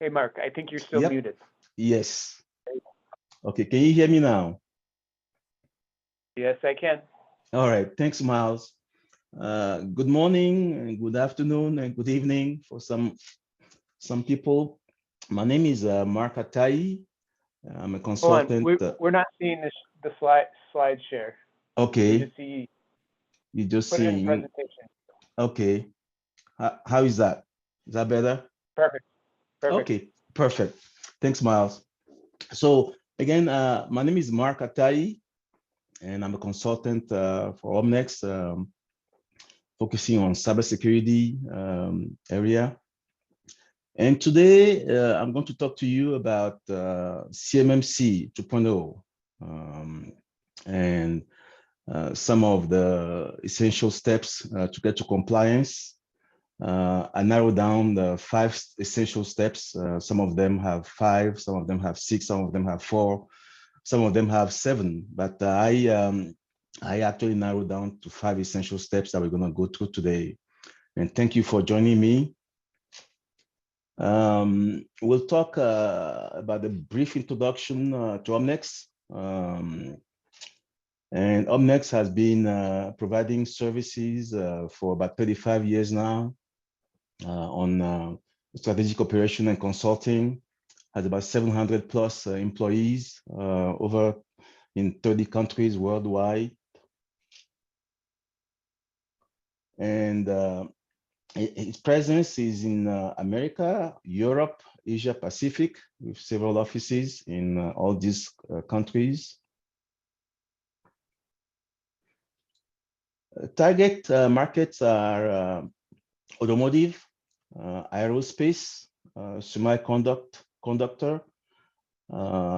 Hey, Mark, I think you're still Yep. muted. Yes. Okay, can you hear me now? Yes, I can. All right, thanks, Miles. Good morning, and good afternoon, and good evening for some people. My name is Marc Atayi. I'm a Hold on, consultant. we're not seeing the slide share. We Okay, just see, you just put it in see. presentation. Okay, how is that? Is that better? Perfect, perfect. Okay, perfect. Thanks, Miles. So again, my name is Marc Atayi, and I'm a consultant for Omnex, focusing on cybersecurity area. And today, I'm going to talk to you about CMMC 2.0 and some of the essential steps to get to compliance. I narrowed down the 5 essential steps. Some of them have 5, some of them have 6, some of them have 4, some of them have 7. But I actually narrowed down to 5 essential steps that we're going to go through today. And thank you for joining me. We'll talk about a brief introduction to Omnex. And Omnex has been providing services for about 35 years now on strategic operation and consulting, has about 700 plus employees over in 30 countries worldwide. And its presence is in America, Europe, Asia Pacific, with several offices in all these countries. Target markets are automotive, aerospace, semiconductor,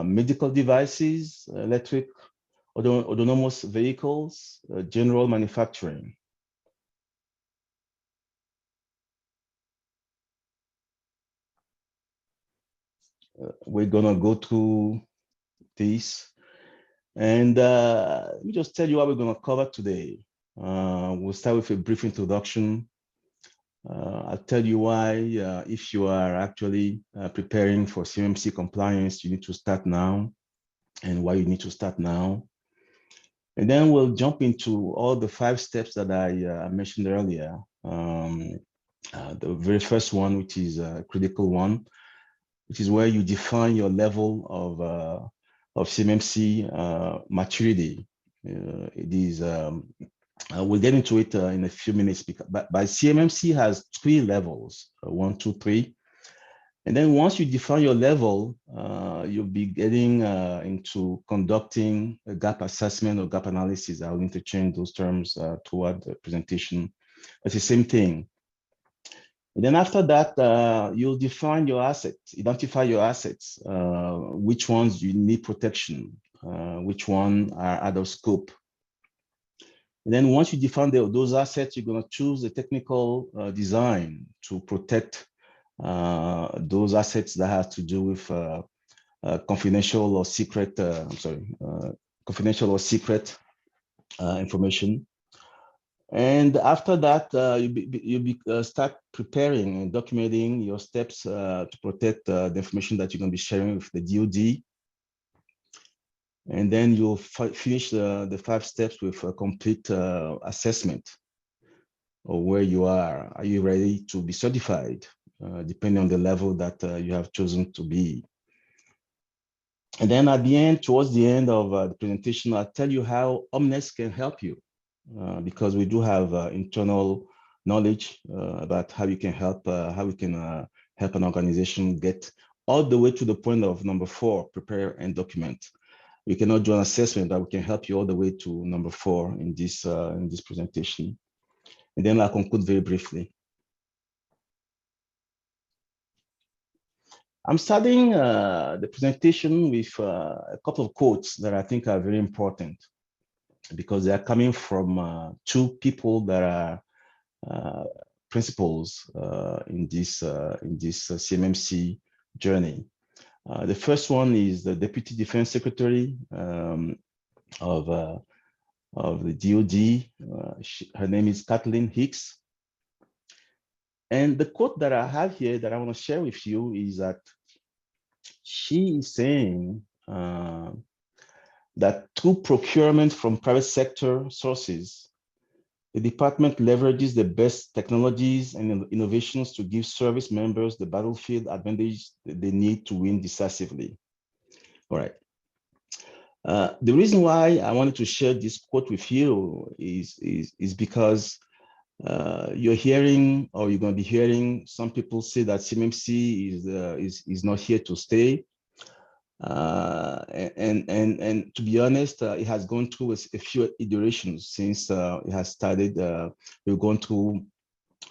medical devices, electric, autonomous vehicles, general manufacturing. We're gonna go through this, and let me just tell you what we're gonna cover today. We'll start with a brief introduction. I'll tell you why, if you are actually preparing for CMMC compliance, you need to start now, and why you need to start now. And then we'll jump into all the 5 steps that I mentioned earlier. The very first one, which is a critical one, which is where you define your level of CMMC maturity. It is we'll get into it in a few minutes, but CMMC has 3 levels, 1, 2, 3. And then once you define your level, you'll be getting into conducting a gap assessment or gap analysis. I'll interchange those terms throughout the presentation. It's the same thing. And then after that, you'll define your assets, identify your assets, which ones you need protection, which one are out of scope. And then once you define those assets, you're going to choose a technical design to protect those assets that have to do with confidential or secret, confidential or secret information. And after that, you start preparing and documenting your steps to protect the information that you're going to be sharing with the DoD. And then you'll finish the 5 steps with a complete assessment of where you are. Are you ready to be certified, depending on the level that you have chosen to be? And then at the end, towards the end of the presentation, I'll tell you how Omnex can help you, because we do have internal knowledge about how you can help, help an organization get all the way to the point of number 4, prepare and document. We cannot do an assessment, but we can help you all the way to number 4 in this presentation. And then I'll conclude very briefly. I'm starting the presentation with a couple of quotes that I think are very important, because they are coming from 2 people that are principals in this CMMC journey. The first one is the Deputy Defense Secretary of the DoD. Her name is Kathleen Hicks. And the quote that I have here that I want to share with you is that she is saying that through procurement from private sector sources, the department leverages the best technologies and innovations to give service members the battlefield advantage that they need to win decisively. All right. The reason why I wanted to share this quote with you is because you're hearing, or you're going to be hearing, some people say that CMMC is not here to stay. And to be honest, it has gone through a few iterations since it has started. We've gone through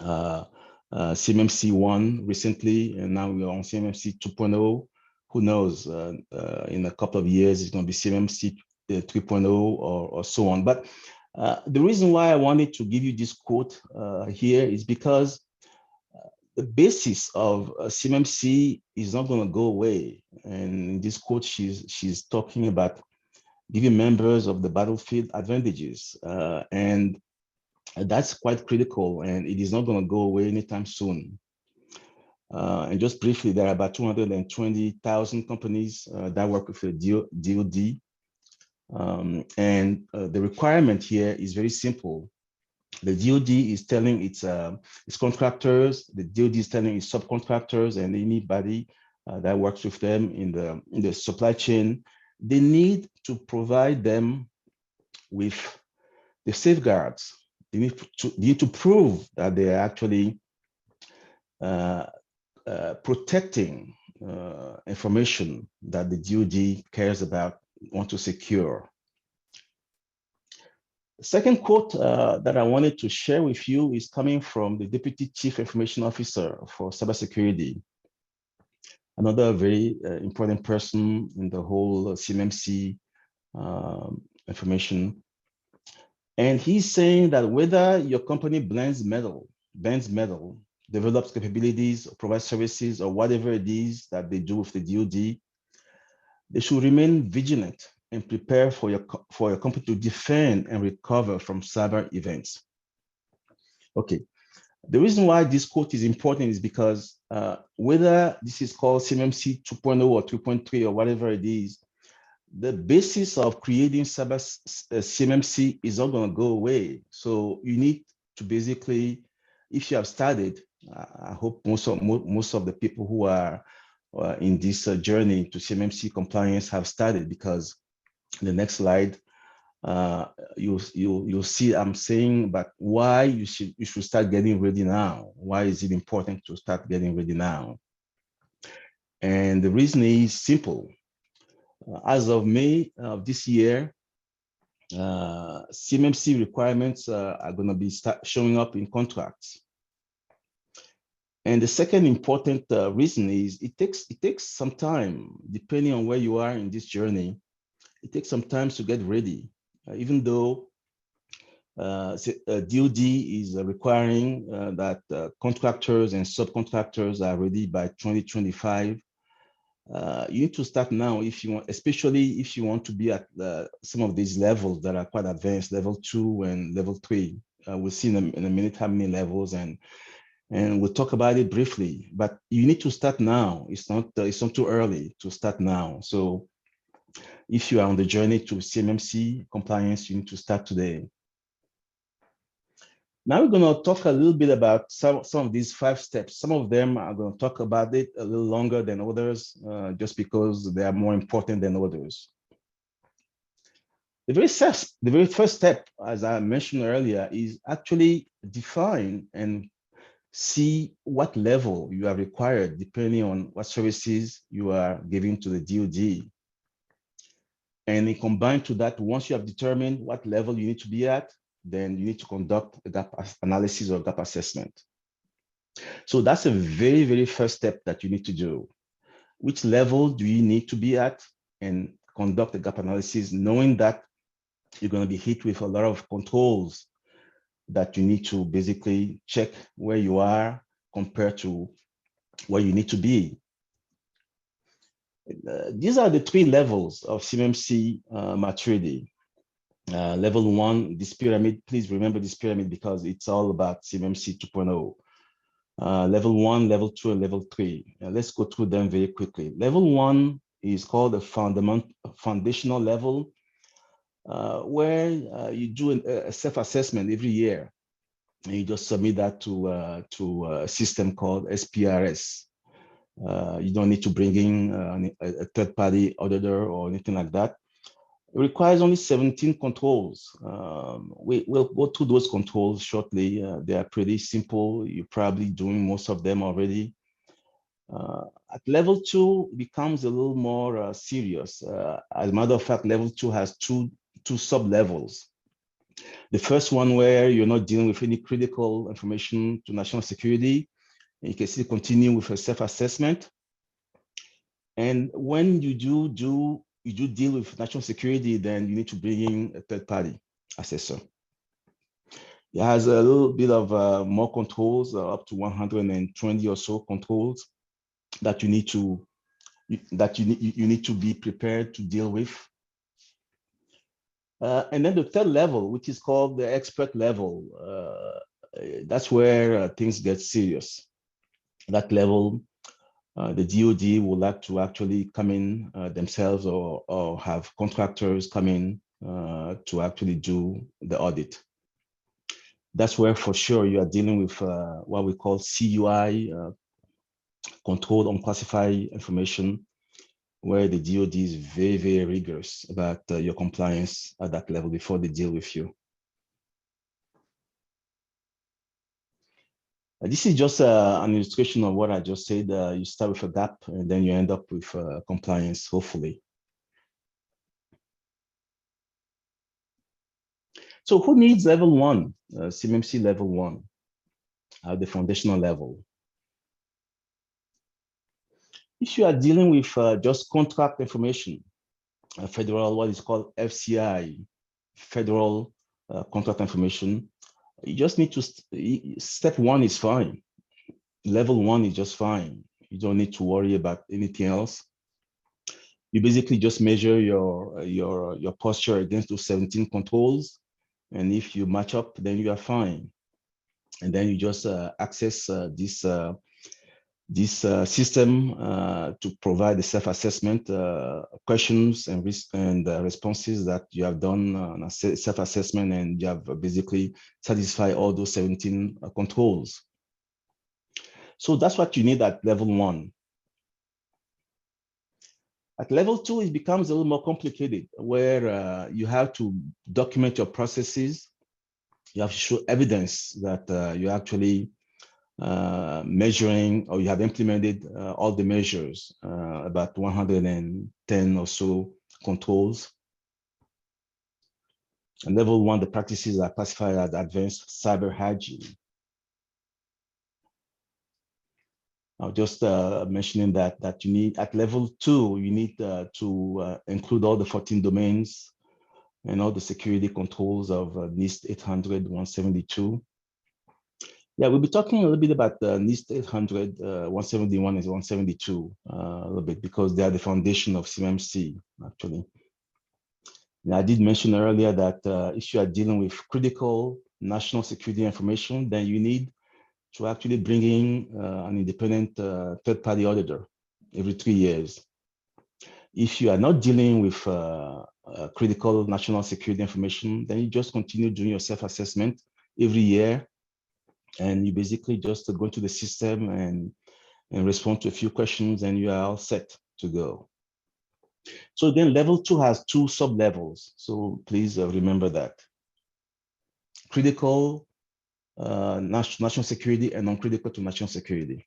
CMMC 1 recently, and now we're on CMMC 2.0. Who knows? In a couple of years, it's going to be CMMC 3.0 or so on. But the reason why I wanted to give you this quote here is because the basis of CMMC is not going to go away. And in this quote, she's talking about giving members of the battlefield advantages. And that's quite critical, and it is not going to go away anytime soon. And just briefly, there are about 220,000 companies that work with the DoD. And the requirement here is very simple. The DoD is telling its contractors, the DoD is telling its subcontractors, and anybody that works with them in the supply chain, they need to provide them with the safeguards. They need to prove that they are actually protecting information that the DoD cares about, want to secure. The second quote that I wanted to share with you is coming from the Deputy Chief Information Officer for Cybersecurity, another very important person in the whole CMMC information. And he's saying that whether your company bends metal, develops capabilities, provides services, or whatever it is that they do with the DoD, they should remain vigilant and prepare for your company to defend and recover from cyber events. Okay, the reason why this quote is important is because whether this is called CMMC 2.0 or 3.3 or whatever it is, the basis of creating cyber CMMC is not going to go away. So you need to basically, if you have started, I hope most of the people who are in this journey to CMMC compliance have started, because the next slide, you'll see I'm saying about why you should start getting ready now. Why is it important to start getting ready now? And the reason is simple. As of May of this year, CMMC requirements are going to be showing up in contracts. And the second important reason is it takes some time, depending on where you are in this journey. It takes some time to get ready, even though DoD is requiring that contractors and subcontractors are ready by 2025. You need to start now if you want, especially if you want to be at some of these levels that are quite advanced, level 2 and level 3. We'll see in a minute how many levels, and we'll talk about it briefly. But you need to start now. It's not too early to start now. So if you are on the journey to CMMC compliance, you need to start today. Now we're going to talk a little bit about some of these 5 steps. Some of them are going to talk about it a little longer than others, just because they are more important than others. The very first step, as I mentioned earlier, is actually define and see what level you are required, depending on what services you are giving to the DoD. And in combined to that, once you have determined what level you need to be at, then you need to conduct a gap analysis or gap assessment. So that's a very, very first step that you need to do. Which level do you need to be at, and conduct a gap analysis, knowing that you're going to be hit with a lot of controls that you need to basically check where you are compared to where you need to be. These are the 3 levels of CMMC maturity. Level 1, this pyramid, please remember this pyramid because it's all about CMMC 2.0. level 1, level 2, and level 3. Let's go through them very quickly. Level 1 is called the foundational level, where you do a self-assessment every year, and you just submit that to a system called SPRS. You don't need to bring in a third-party auditor or anything like that. It requires only 17 controls. We'll go through those controls shortly. They are pretty simple. You're probably doing most of them already. At level 2, it becomes a little more serious. As a matter of fact, level 2 has two sub-levels. The first one, where you're not dealing with any critical information to national security, and you can still continue with a self-assessment. And when you do deal with national security, then you need to bring in a third-party assessor. It has a little bit of more controls, up to 120 or so controls that you need to be prepared to deal with. And then the third level, which is called the expert level, that's where things get serious. That level, the DoD would like to actually come in themselves, or have contractors come in to actually do the audit. That's where for sure you are dealing with what we call CUI, controlled unclassified information, where the DoD is very, very rigorous about your compliance at that level before they deal with you. This is just an illustration of what I just said. You start with a gap, and then you end up with compliance, hopefully. So who needs level 1, CMMC level 1, at the foundational level? If you are dealing with just contract information, federal, what is called FCI, federal contract information, you just need to, step 1 is fine. Level 1 is just fine. You don't need to worry about anything else. You basically just measure your posture against those 17 controls. And if you match up, then you are fine. And then you just access this system to provide the self-assessment questions and responses that you have done on a self-assessment, and you have basically satisfied all those 17 controls. So that's what you need at level 1. At level 2, it becomes a little more complicated, where you have to document your processes. You have to show evidence that you're actually measuring, or you have implemented all the measures, about 110 or so controls. And level 1, the practices are classified as advanced cyber hygiene. I'm just mentioning that you need, at level 2, you need to include all the 14 domains and all the security controls of NIST 800 172. Yeah, we'll be talking a little bit about NIST 800, 171 and 172 a little bit, because they are the foundation of CMMC, actually. And I did mention earlier that if you are dealing with critical national security information, then you need to actually bring in an independent third-party auditor every 3 years. If you are not dealing with critical national security information, then you just continue doing your self-assessment every year, and you basically just go into the system and respond to a few questions, and you are all set to go. So again, level 2 has 2 sub-levels, so please remember that. Critical national security and non-critical to national security.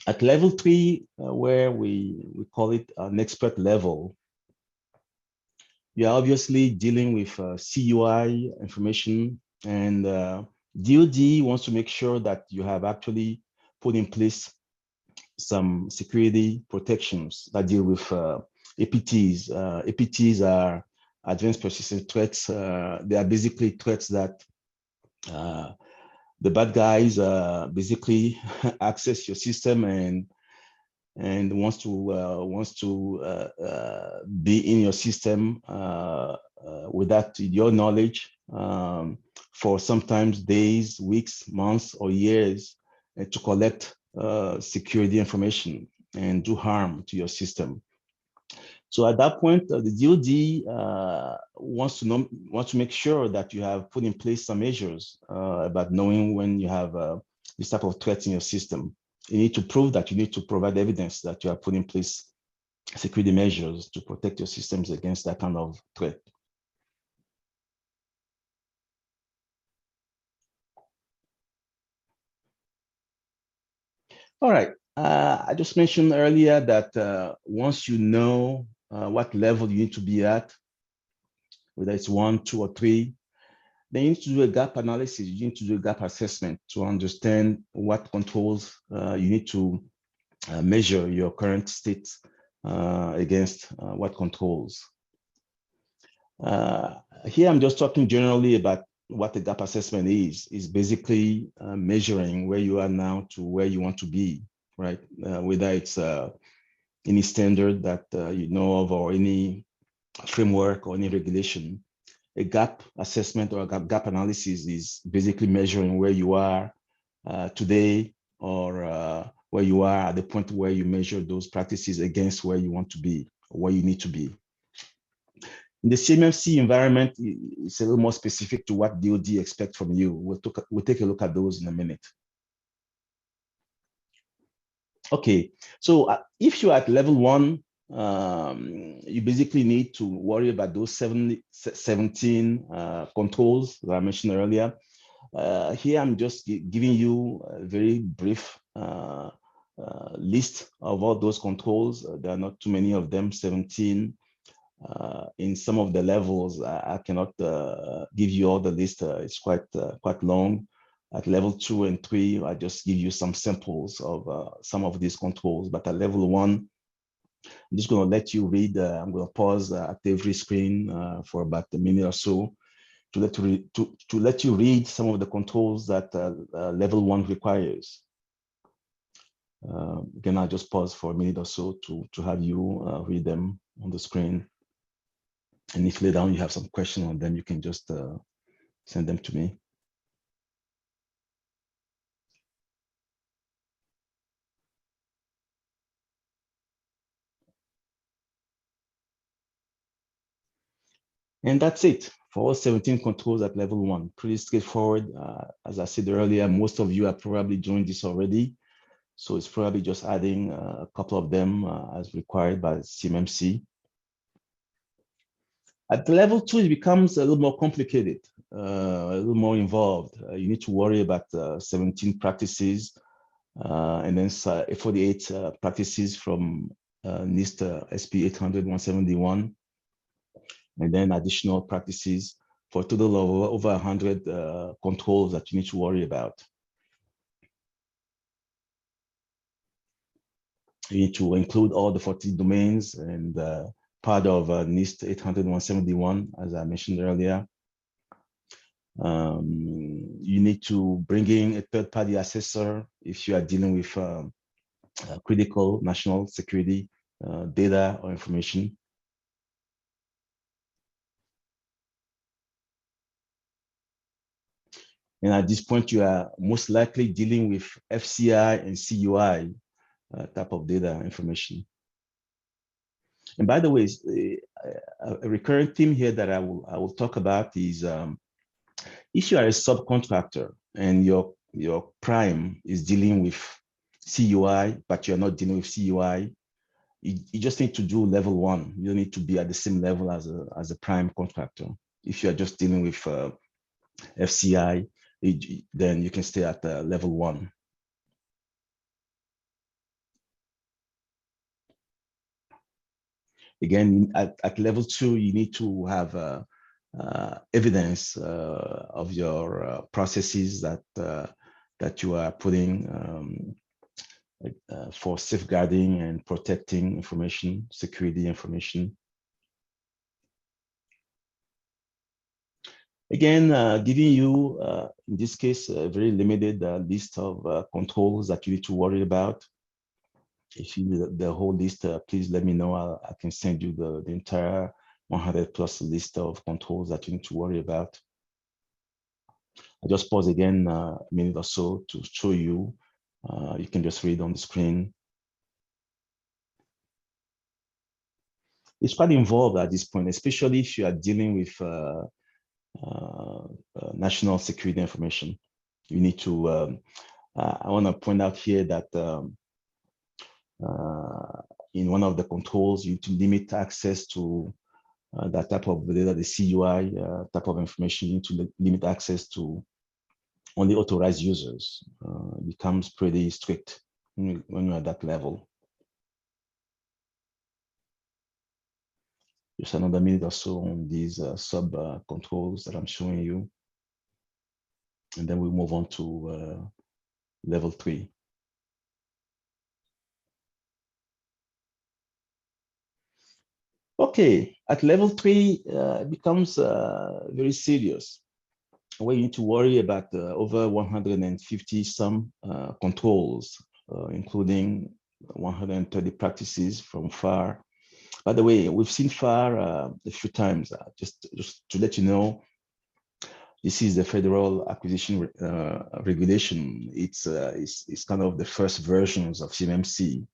At level 3, where we call it an expert level, you're obviously dealing with CUI information, and DoD wants to make sure that you have actually put in place some security protections that deal with APTs. APTs are advanced persistent threats. They are basically threats that the bad guys basically access your system and wants to be in your system without your knowledge, for sometimes days, weeks, months, or years to collect security information and do harm to your system. So at that point, the DoD wants to make sure that you have put in place some measures about knowing when you have this type of threat in your system. You need to prove that you need to provide evidence that you have put in place security measures to protect your systems against that kind of threat. All right. I just mentioned earlier that once you know what level you need to be at, whether it's 1, 2, or 3, then you need to do a gap analysis. You need to do a gap assessment to understand what controls you need to measure your current state against what controls. Here, I'm just talking generally about what the gap assessment is basically measuring where you are now to where you want to be, right? Whether it's any standard that you know of or any framework or any regulation. A gap assessment or a gap analysis is basically measuring where you are today or where you are at the point where you measure those practices against where you want to be, or where you need to be. In the CMMC environment, it's a little more specific to what DoD expects from you. We'll take a look at those in a minute. Okay, so if you're at level 1, you basically need to worry about those 17 controls that I mentioned earlier. Here, I'm just giving you a very brief list of all those controls. There are not too many of them, 17. In some of the levels, I cannot give you all the list. It's quite long. At level 2 and 3, I just give you some samples of some of these controls. But at level 1, I'm just going to let you read. I'm going to pause at every screen for about a minute or so to let you read some of the controls that level 1 requires. Again, I'll just pause for a minute or so to have you read them on the screen. And if later on you have some questions on them, you can just send them to me. And that's it for all 17 controls at level 1. Pretty straightforward. As I said earlier, most of you have probably joined this already. So it's probably just adding a couple of them as required by CMMC. At the level 2, it becomes a little more complicated, a little more involved. You need to worry about 17 practices and then 48 practices from NIST SP 800-171. And then additional practices for a total of over 100 controls that you need to worry about. You need to include all the 40 domains and part of NIST 800-171, as I mentioned earlier. You need to bring in a third-party assessor if you are dealing with critical national security data or information. And at this point, you are most likely dealing with FCI and CUI type of data information. And by the way, a recurrent theme here that I will talk about is if you are a subcontractor and your prime is dealing with CUI, but you're not dealing with CUI, you just need to do level 1. You don't need to be at the same level as a prime contractor. If you are just dealing with FCI, then you can stay at level 1. Again, at level 2, you need to have evidence of your processes that you are putting for safeguarding and protecting information, security information. Again, giving you, in this case, a very limited list of controls that you need to worry about. If you need the whole list, please let me know. I can send you the entire 100+ list of controls that you need to worry about. I just pause again a minute or so to show you. You can just read on the screen. It's quite involved at this point, especially if you are dealing with national security information. You need to, I want to point out here that in one of the controls, you need to limit access to that type of data, the CUI type of information. You need to limit access to only authorized users. It becomes pretty strict when you're at that level. Just another minute or so on these sub controls that I'm showing you. And then we move on to level 3. Okay, at level 3, it becomes very serious, where you need to worry about over 150 some controls, including 130 practices from FAR. By the way, we've seen FAR a few times. Just to let you know, this is the Federal Acquisition Regulation. It's kind of the first versions of CMMC.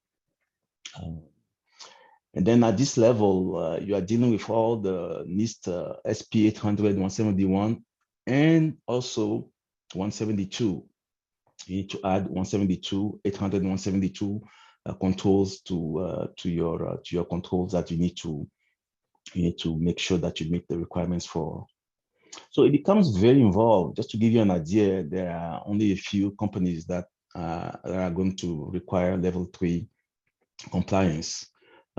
And then at this level, you are dealing with all the NIST SP 800, 171, and also 172. You need to add 172, 800, 172 controls to your controls that you need to make sure that you meet the requirements for. So it becomes very involved. Just to give you an idea, there are only a few companies that are going to require level 3 compliance.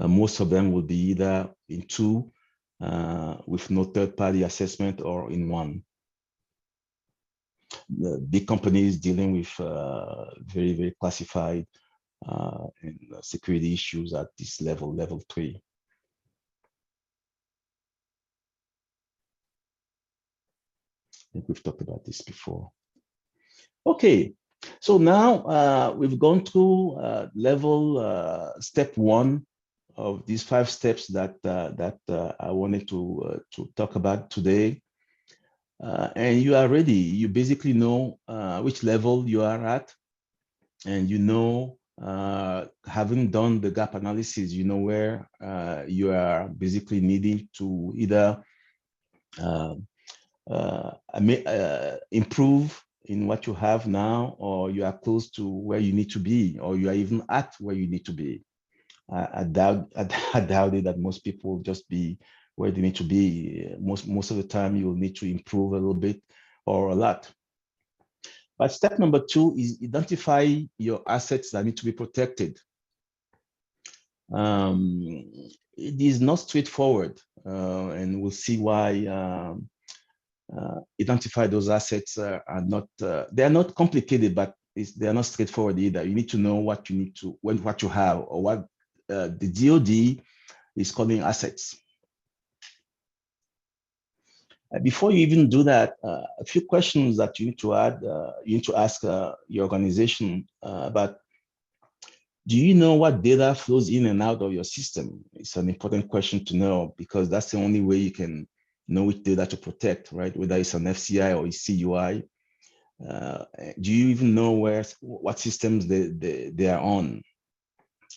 Most of them will be either in 2 with no third-party assessment or in 1. The big companies dealing with very, very classified and security issues at this level, level 3. I think we've talked about this before. Okay, so now we've gone through level step 1 of these 5 steps that I wanted to talk about today. And you are ready. You basically know which level you are at, and you know, having done the gap analysis, you know where you are basically needing to either improve in what you have now, or you are close to where you need to be, or you are even at where you need to be. I doubt it that most people just be where they need to be. Most of the time, you'll need to improve a little bit or a lot. But step number 2 is identify your assets that need to be protected. It is not straightforward, and we'll see why. Identify those assets are not, they are not complicated, but they are not straightforward either. You need to know what you need to, what you have, or what the DoD is calling assets. Before you even do that, a few questions that you need to add, you need to ask your organization about, do you know what data flows in and out of your system? It's an important question to know, because that's the only way you can know which data to protect, right? Whether it's an FCI or a CUI. Do you even know what systems they are on,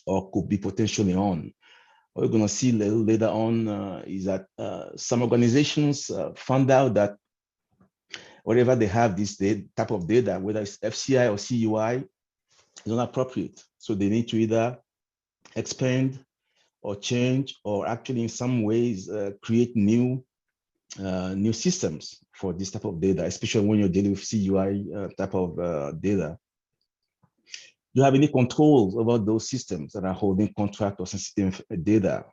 or could be potentially on? What we're going to see a little later on is that some organizations found out that whatever they have this type of data, whether it's FCI or CUI, is not appropriate. So they need to either expand or change, or actually in some ways create new systems for this type of data, especially when you're dealing with CUI type of data. Do you have any controls over those systems that are holding contract or sensitive data?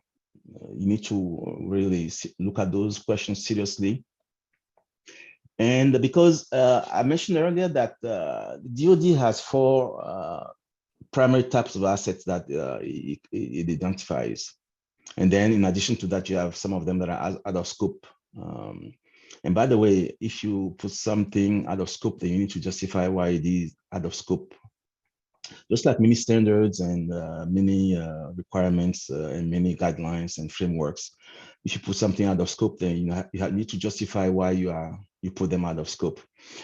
You need to really look at those questions seriously. And because I mentioned earlier that the DoD has 4 primary types of assets that it identifies. And then in addition to that, you have some of them that are out of scope. And by the way, if you put something out of scope, then you need to justify why it is out of scope. Just like many standards and many requirements and many guidelines and frameworks, if you put something out of scope, then you need to justify why you are you put them out of scope.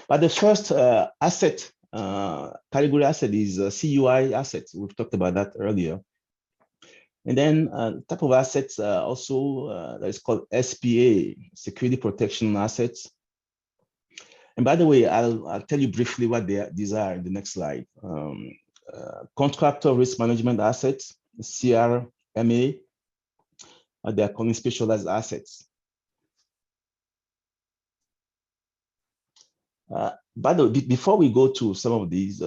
But the first asset, category asset is CUI assets. We've talked about that earlier. And then type of assets also that is called SPA, security protection assets. And by the way, I'll tell you briefly what these are in the next slide. Contractor risk management assets, CRMA, they are calling specialized assets. By the way, before we go to some of these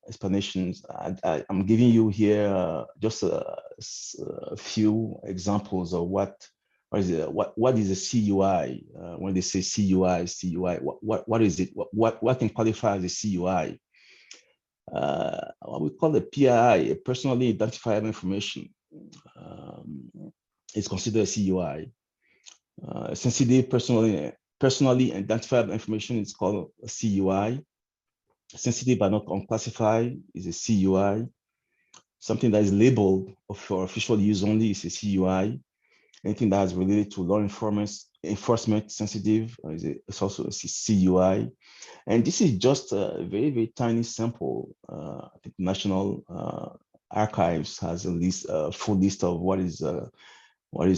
explanations, I'm giving you here just a few examples of what is a CUI. When they say CUI, what is it? What can qualify as a CUI? What we call a PII, a personally identifiable information, is considered a CUI. Sensitive personally identifiable information is called a CUI. Sensitive but not unclassified is a CUI. Something that is labeled for official use only is a CUI. Anything that is related to law enforcement sensitive is also a CUI. And this is just a very, very tiny sample. I think National Archives has a full list of what is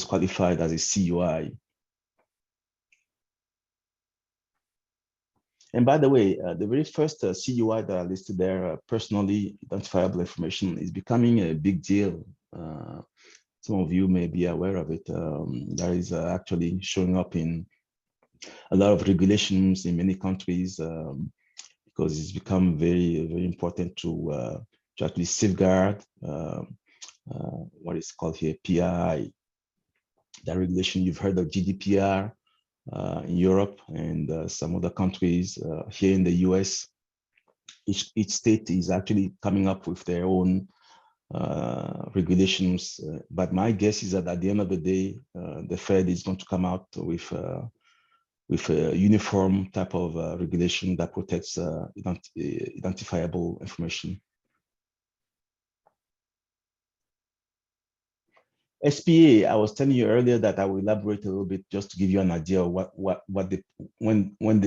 qualified as a CUI. And by the way, the very first CUI that are listed there, personally identifiable information, is becoming a big deal. Some of you may be aware of it. That is actually showing up in a lot of regulations in many countries because it's become very, very important to actually safeguard what is called here PII. That regulation, you've heard of GDPR in Europe and some other countries here in the US. Each state is actually coming up with their own regulations, but my guess is that at the end of the day, the Fed is going to come out with a uniform type of regulation that protects identifiable information. SPA, I was telling you earlier that I will elaborate a little bit just to give you an idea of when the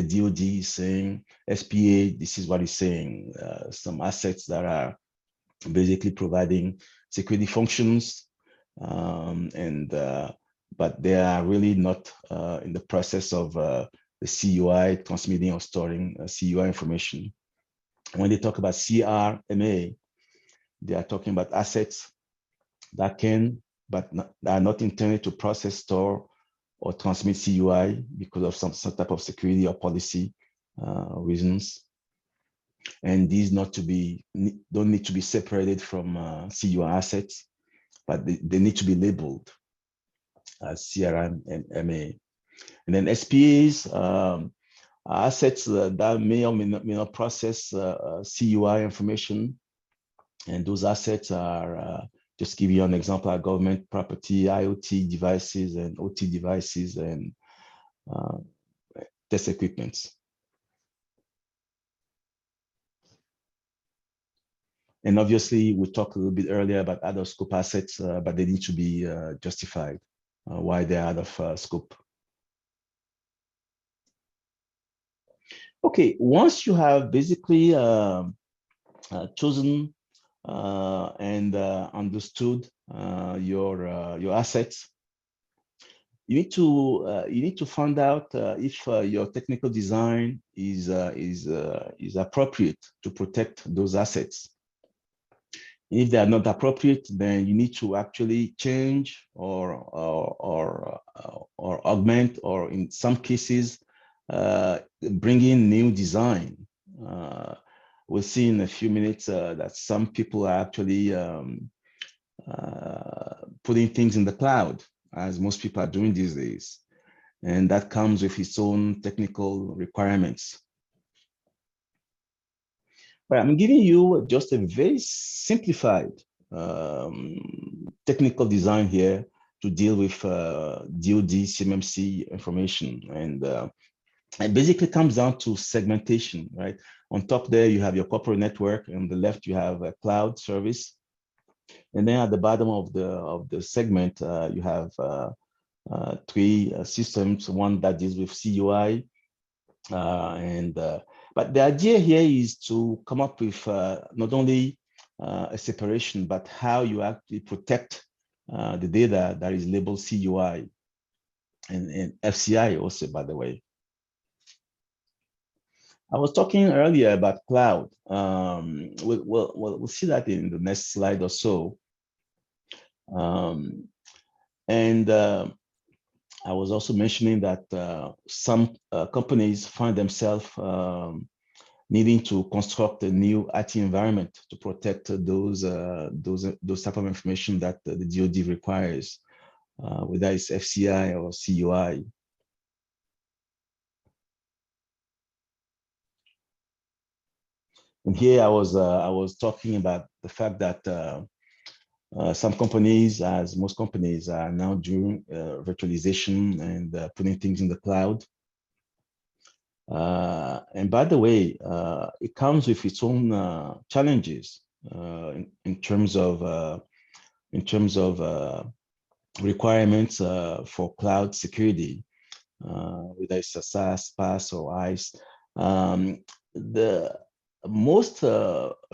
DoD is saying SPA, this is what it's saying. Some assets that are basically providing security functions, but they are really not in the process of the CUI transmitting or storing CUI information. When they talk about CRMA, they are talking about assets that can, but are not intended to process, store, or transmit CUI because of some type of security or policy reasons. And these don't need to be separated from CUI assets, but they need to be labeled as CRM and MA. And then SPAs, assets that may or may not process CUI information. And those assets are, just give you an example, are government property, IoT devices and OT devices and test equipments. And obviously, we talked a little bit earlier about out of scope assets, but they need to be justified why they're out of scope. Okay, once you have basically chosen and understood your assets, you need to find out if your technical design is appropriate to protect those assets. If they are not appropriate, then you need to actually change or augment, or in some cases, bring in new design. We'll see in a few minutes that some people are actually putting things in the cloud, as most people are doing these days. And that comes with its own technical requirements. But I'm giving you just a very simplified technical design here to deal with DoD CMMC information. And it basically comes down to segmentation, right? On top there, you have your corporate network. On the left, you have a cloud service. And then at the bottom of the segment, you have three systems, one that deals with CUI, But the idea here is to come up with not only a separation, but how you actually protect the data that is labeled CUI and FCI also, by the way. I was talking earlier about cloud. We'll see that in the next slide or so. I was also mentioning that some companies find themselves needing to construct a new IT environment to protect those type of information that the DoD requires, whether it's FCI or CUI. And here I was talking about the fact that some companies, as most companies, are now doing virtualization and putting things in the cloud. And by the way, it comes with its own challenges in terms of requirements for cloud security, whether it's a SaaS, PaaS, or ICE. The most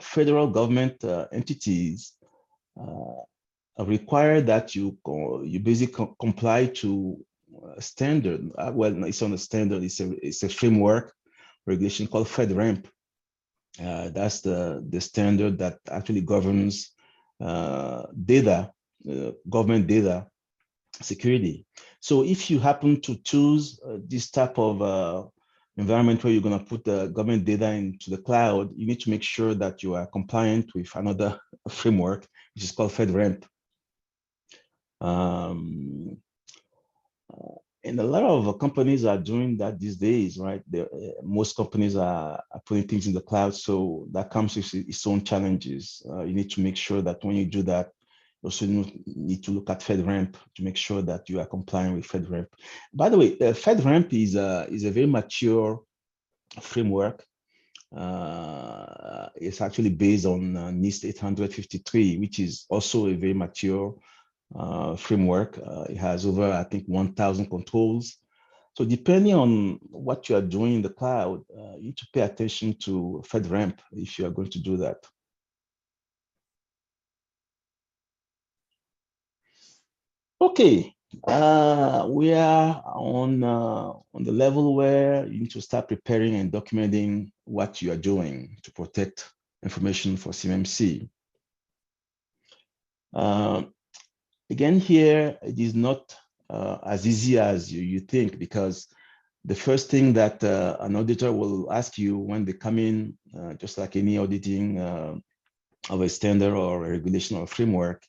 federal government entities require that you basically comply to a standard. Well, it's not a standard, it's a framework regulation called FedRAMP. That's the standard that actually governs data, government data security. So if you happen to choose this type of environment where you're going to put the government data into the cloud, you need to make sure that you are compliant with another framework, which is called FedRAMP. And a lot of companies are doing that these days, right? Most companies are putting things in the cloud, so that comes with its own challenges. You need to make sure that when you do that, you also need to look at FedRAMP to make sure that you are complying with FedRAMP. By the way, FedRAMP is a very mature framework. It's actually based on NIST 853, which is also a very mature framework. It has over, I think, 1,000 controls. So depending on what you are doing in the cloud, you need to pay attention to FedRAMP if you are going to do that. Okay, we are on the level where you need to start preparing and documenting what you are doing to protect information for CMMC. Again, here, it is not as easy as you think, because the first thing that an auditor will ask you when they come in, just like any auditing of a standard or a regulation or a framework,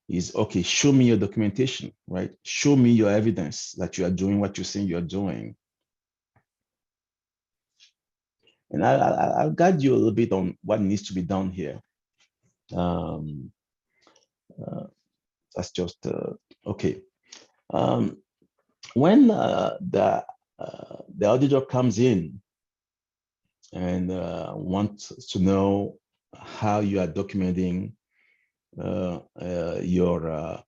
is, okay, show me your documentation, right? Show me your evidence that you are doing what you're saying you're doing. And I'll guide you a little bit on what needs to be done here. That's just, okay. When the auditor comes in and wants to know how you are documenting your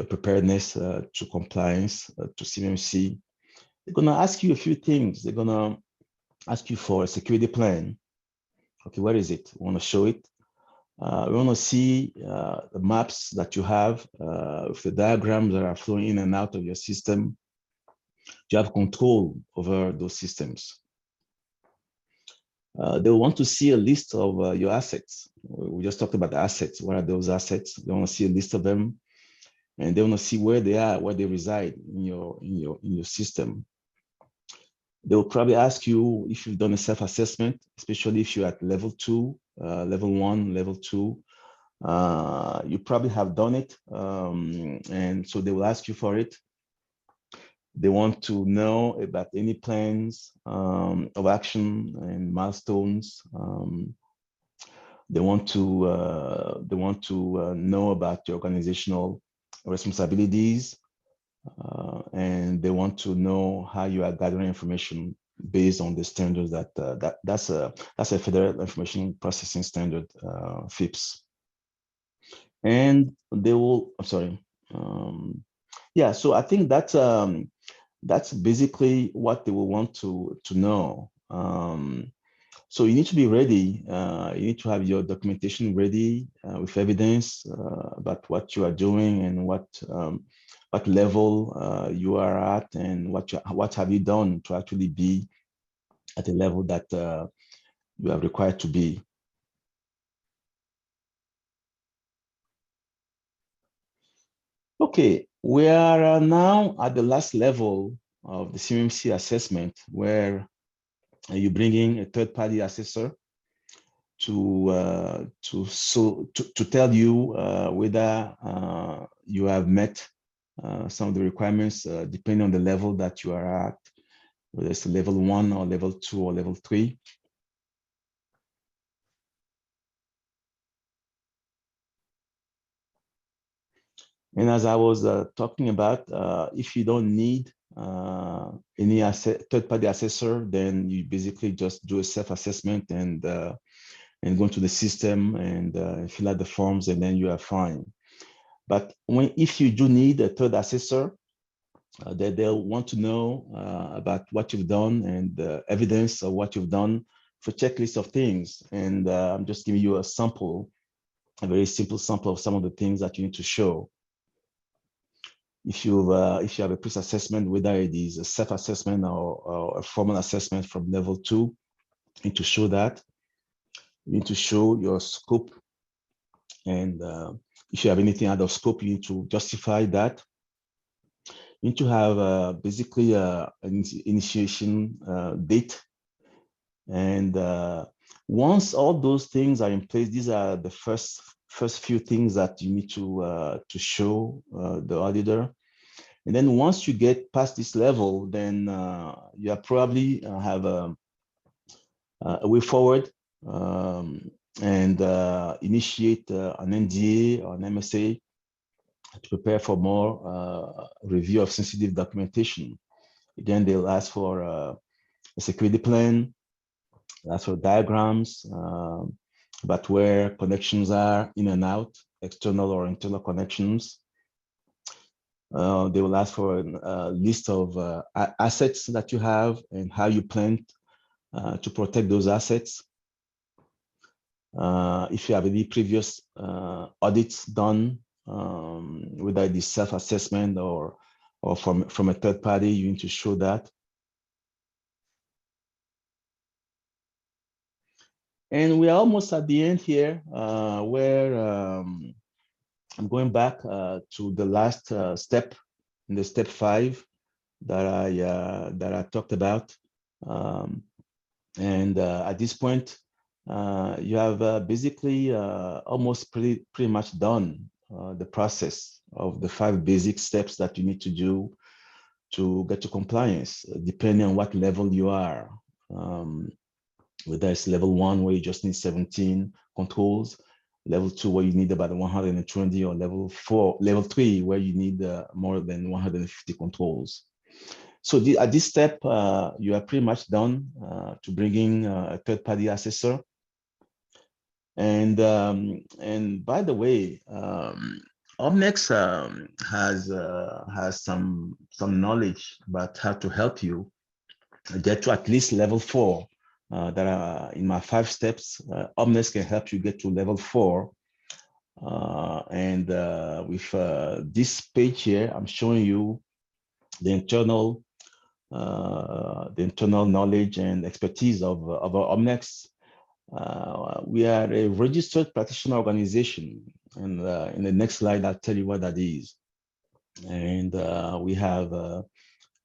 preparedness to compliance to CMMC, they're going to ask you a few things. They're going to ask you for a security plan. Okay, where is it? We want to show it. We want to see the maps that you have with the diagrams that are flowing in and out of your system. You have control over those systems. They want to see a list of your assets. We just talked about the assets. What are those assets? They want to see a list of them, and they want to see where they are, where they reside in your system. They will probably ask you if you've done a self-assessment, especially if you're at level 2, level 1, level 2. You probably have done it, and so they will ask you for it. They want to know about any plans of action and milestones. They want to know about your organizational responsibilities, and they want to know how you are gathering information based on the standards that's a Federal Information Processing Standard, FIPS. And they will, I'm sorry. Yeah, so I think that's That's basically what they will want to know. So you need to be ready. You need to have your documentation ready with evidence about what you are doing and what level you are at, and what have you done to actually be at a level that you are required to be. Okay, we are now at the last level of the CMMC assessment, where you bring in a third-party assessor to tell you whether you have met some of the requirements depending on the level that you are at, whether it's level 1 or level 2 or level 3. And as I was talking about, if you don't need any third-party assessor, then you basically just do a self-assessment and go into the system and fill out the forms, and then you are fine. But if you do need a third assessor, they'll want to know about what you've done and evidence of what you've done for checklist of things. And I'm just giving you a sample, a very simple sample of some of the things that you need to show. If you have a pre-assessment, whether it is a self-assessment or a formal assessment from level 2, you need to show that. You need to show your scope, and if you have anything out of scope, you need to justify that. You need to have basically an initiation date, and once all those things are in place, these are the first few things that you need to show the auditor. And then once you get past this level, then you probably have a way forward and initiate an NDA or an MSA to prepare for more review of sensitive documentation. Again, they'll ask for a security plan, ask for diagrams about where connections are in and out, external or internal connections. They will ask for a list of assets that you have and how you plan to protect those assets. If you have any previous audits done, whether it is self-assessment or from a third party, you need to show that. And we are almost at the end here, where I'm going back to the last step, in the step 5 that I talked about. And at this point, you have basically almost pretty much done the process of the 5 basic steps that you need to do to get to compliance, depending on what level you are. Whether it's level 1, where you just need 17 controls, level 2, where you need about 120, or level 3, where you need more than 150 controls. So at this step, you are pretty much done to bring in a third-party assessor. And by the way, Omnex has some knowledge about how to help you get to at least level 4. That are in my 5 steps. Omnex can help you get to level 4. And with this page here, I'm showing you the internal knowledge and expertise of our Omnex. We are a registered practitioner organization, and in the next slide, I'll tell you what that is. And we have a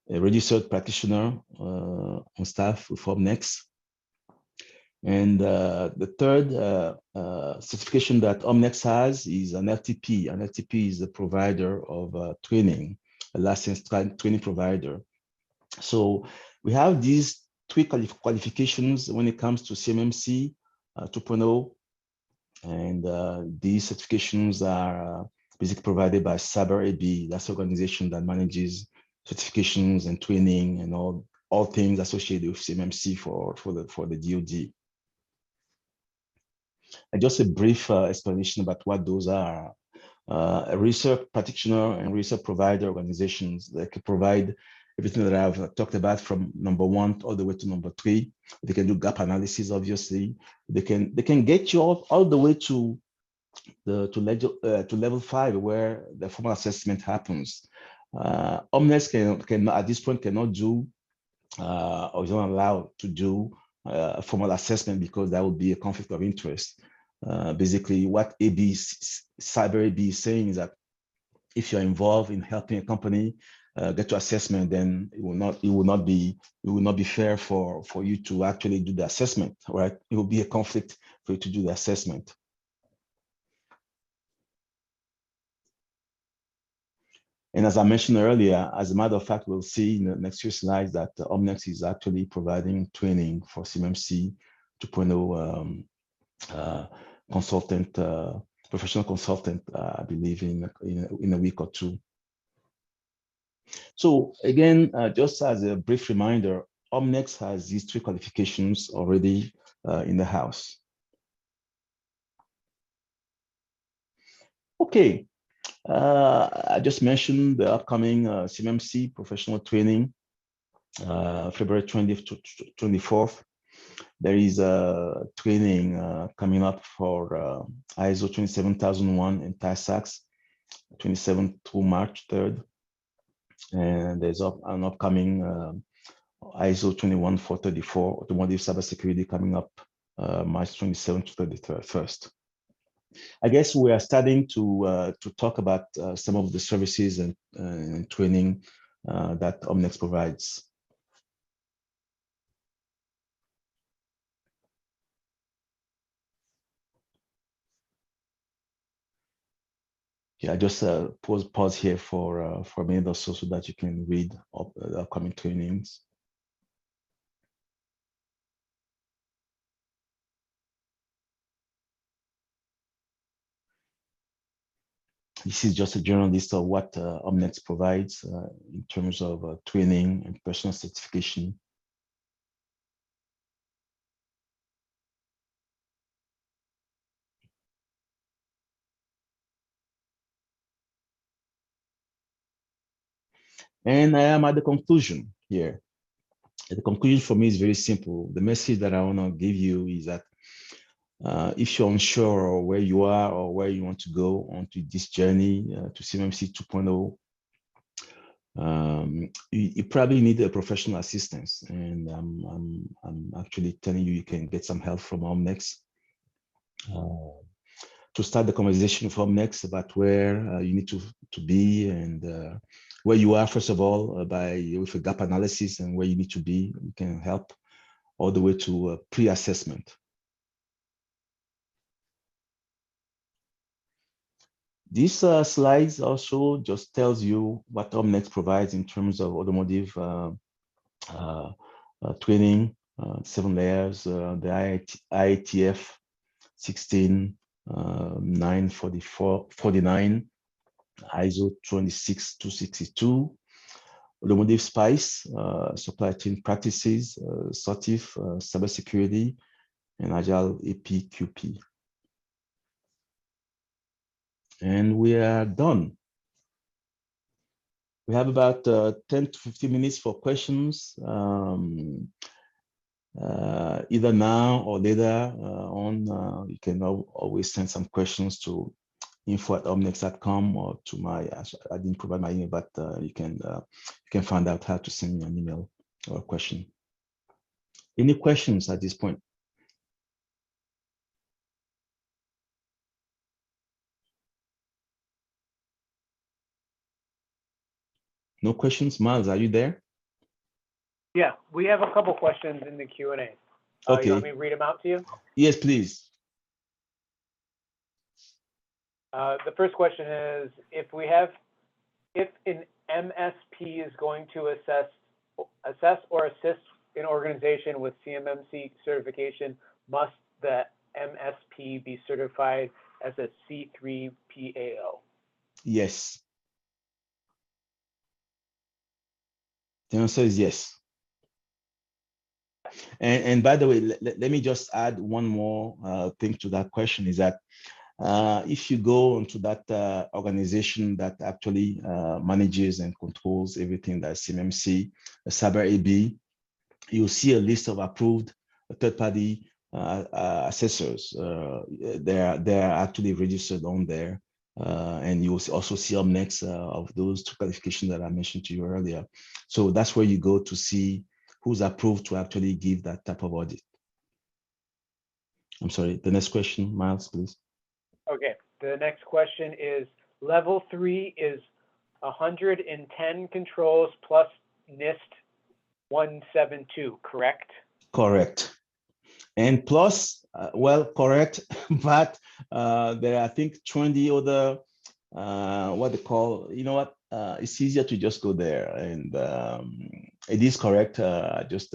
registered practitioner on staff with Omnex. And the third certification that Omnex has is an LTP. An LTP is a provider of training, a licensed training provider. So we have these 3 qualifications when it comes to CMMC 2.0. And these certifications are basically provided by CyberAB. That's the organization that manages certifications and training and all things associated with CMMC for the DoD. And just a brief explanation about what those are. A research practitioner and research provider organizations that can provide everything that I've talked about from number 1 all the way to number 3. They can do gap analysis, obviously. They can get you all the way to level 5, where the formal assessment happens. Omnex can at this point cannot do or is not allowed to do a formal assessment, because that would be a conflict of interest. Basically, what Cyber AB is saying is that if you're involved in helping a company get to assessment, then it will not be fair for you to actually do the assessment, right? It will be a conflict for you to do the assessment. And as I mentioned earlier, as a matter of fact, we'll see in the next few slides that Omnex is actually providing training for CMMC 2.0 consultant, professional consultant, I believe in a week or 2. So again, just as a brief reminder, Omnex has these 3 qualifications already in the house. Okay. I just mentioned the upcoming CMMC professional training, February 20th to 24th. There is a training coming up for ISO 27001 and TISAX, 27th through March 3rd. And there's an upcoming ISO 21434 automotive cybersecurity coming up March 27th to 31st. I guess we are starting to talk about some of the services and training that Omnex provides. Yeah, I just pause here for a minute or so that you can read the upcoming trainings. This is just a general list of what Omnex provides in terms of training and personal certification. And I am at the conclusion here. The conclusion for me is very simple. The message that I want to give you is that if you're unsure where you are or where you want to go onto this journey to CMMC 2.0, you probably need a professional assistance, and I'm actually telling you, you can get some help from Omnex to start the conversation with Omnex about where you need to be and where you are, first of all, with a gap analysis, and where you need to be. We can help all the way to pre-assessment. This slides also just tells you what Omnex provides in terms of automotive training, 7 layers, the IATF 16949, ISO 26262, automotive SPICE, supply chain practices, SOTIF, cybersecurity, and Agile APQP. And we are done. We have about 10 to 15 minutes for questions, either now or later on. You can always send some questions to info@omnex.com or to my, I didn't provide my email, but you can find out how to send me an email or a question. Any questions at this point? No questions? Miles, are you there? Yeah, we have a couple questions in the Q&A. Okay. You want me to read them out to you? Yes, please. The first question is, if an MSP is going to assess or assist an organization with CMMC certification, must the MSP be certified as a C3 PAO? Yes. The answer is yes. And by the way, let me just add one more thing to that question, is that If you go into that organization that actually manages and controls everything that's CMMC, Cyber AB, you'll see a list of approved third-party assessors. They're actually registered on there. And you will also see Omnex of those two qualifications that I mentioned to you earlier. So that's where you go to see who's approved to actually give that type of audit. I'm sorry, the next question, Miles, please. Okay, the next question is, level 3 is 110 controls plus NIST 172, correct? Correct. And plus, well, correct, but there are, I think, 20 other, what they call, you know what, it's easier to just go there, and it is correct. Just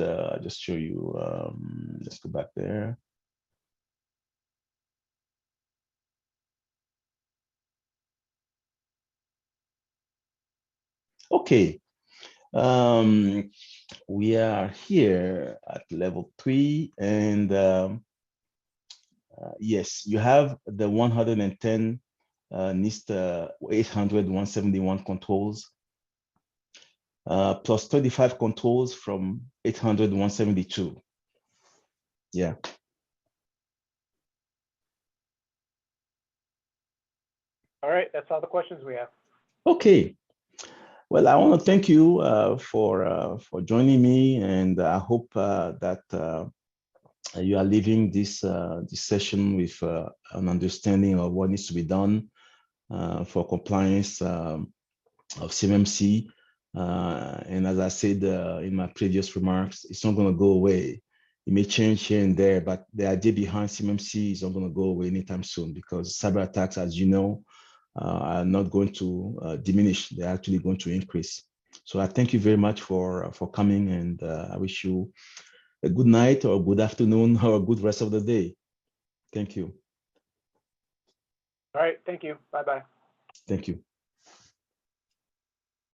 show you, let's go back there. Okay, we are here at level 3, and yes, you have the 110 NIST 800 171 controls, plus 35 controls from 800 172. Yeah. All right, that's all the questions we have. Okay. Well, I want to thank you for joining me, and I hope that you are leaving this this session with an understanding of what needs to be done for compliance of CMMC. And as I said in my previous remarks, it's not going to go away. It may change here and there, but the idea behind CMMC is not going to go away anytime soon, because cyber attacks, as you know, are not going to diminish. They're actually going to increase. So I thank you very much for coming, and I wish you a good night or good afternoon or a good rest of the day. Thank you. All right, thank you. Bye-bye. Thank you.